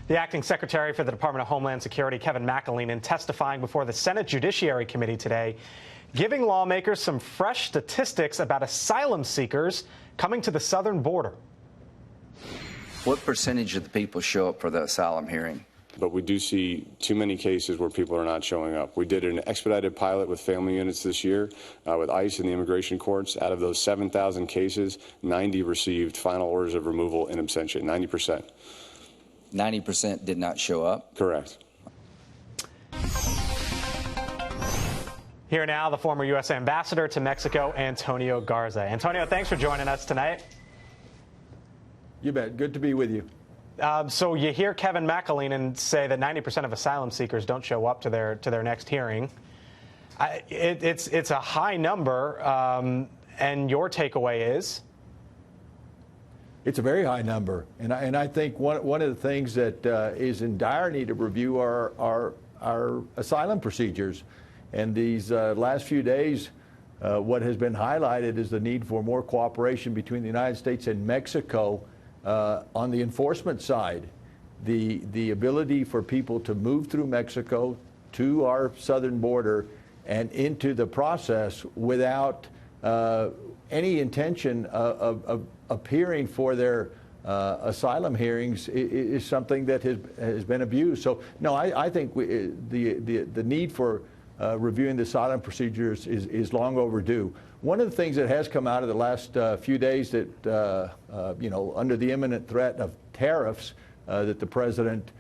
The acting secretary for the Department of Homeland Security, Kevin McAleenan, testifying before the Senate Judiciary Committee today, giving lawmakers some fresh statistics about asylum seekers coming to the southern border. What percentage of the people show up for the asylum hearing? But we do see too many cases where people are not showing up. We did an expedited pilot with family units this year with ICE and the immigration courts. Out of those 7,000 cases, 90 received final orders of removal in absentia, 90%. 90% did not show up? Correct. Here now, the former U.S. ambassador to Mexico, Antonio Garza. Antonio, thanks for joining us tonight. You bet. Good to be with you. So you hear Kevin McAleenan say that 90% of asylum seekers don't show up to their next hearing. It's a high number, and your takeaway is? It's a very high number, and I think one of the things that is in dire need of review are our asylum procedures. And these last few days, what has been highlighted is the need for more cooperation between the United States and Mexico on the enforcement side. The ability for people to move through Mexico to our southern border and into the process without any intention of appearing for their asylum hearings is something that has been abused. So, no, I think the need for reviewing the asylum procedures is long overdue. One of the things that has come out of the last few days that, under the imminent threat of tariffs that the president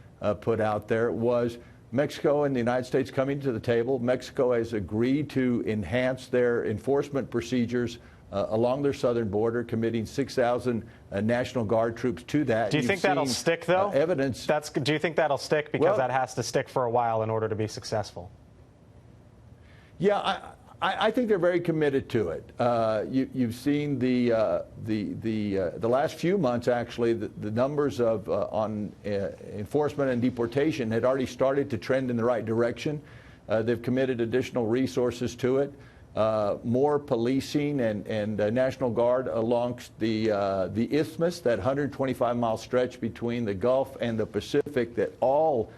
put out there was Mexico and the United States coming to the table. Mexico has agreed to enhance their enforcement procedures along their southern border, committing 6,000 National Guard troops to that. Do you think that'll stick, though? Evidence. Do you think that'll stick? Because that has to stick for a while in order to be successful. Yeah, I think they're very committed to it. You've seen the last few months, actually, the numbers of on enforcement and deportation had already started to trend in the right direction. They've committed additional resources to it, more policing and National Guard along the isthmus, that 125-mile stretch between the Gulf and the Pacific that all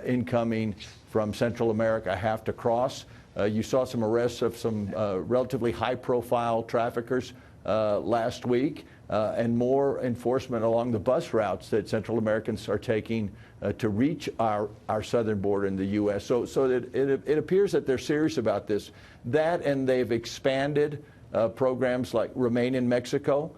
incoming from Central America have to cross. You saw some arrests of some relatively high-profile traffickers last week, and more enforcement along the bus routes that Central Americans are taking to reach our southern border in the U.S. So it appears that they're serious about this. That, and they've expanded programs like Remain in Mexico,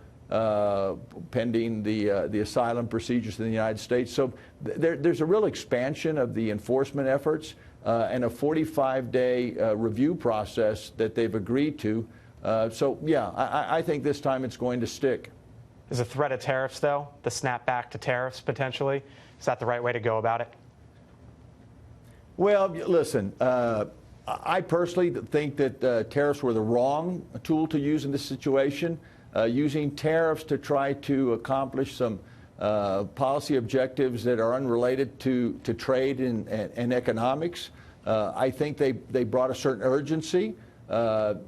pending the asylum procedures in the United States. So there's a real expansion of the enforcement efforts. And a 45-day review process that they've agreed to. So, yeah, I think this time it's going to stick. Is the threat of tariffs, though, the snap back to tariffs potentially, is that the right way to go about it? Well, listen, I personally think that tariffs were the wrong tool to use in this situation. Using tariffs to try to accomplish some policy objectives that are unrelated to trade and economics. I think they brought a certain urgency and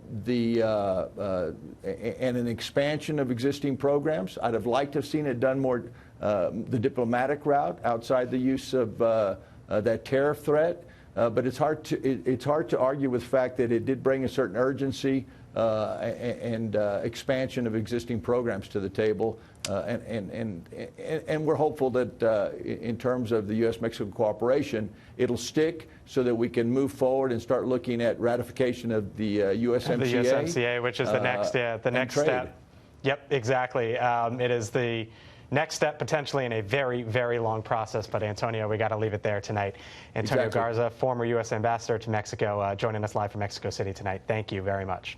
an expansion of existing programs. I'd have liked to have seen it done more the diplomatic route outside the use of that tariff threat. But it's hard to argue with the fact that it did bring a certain urgency and expansion of existing programs to the table. And we're hopeful that in terms of the U.S.-Mexico cooperation, it'll stick so that we can move forward and start looking at ratification of the USMCA. The USMCA, which is the next step. Yep, exactly. It is the next step potentially in a very, very long process. But, Antonio, we got to leave it there tonight. Antonio Garza, former U.S. ambassador to Mexico, joining us live from Mexico City tonight. Thank you very much.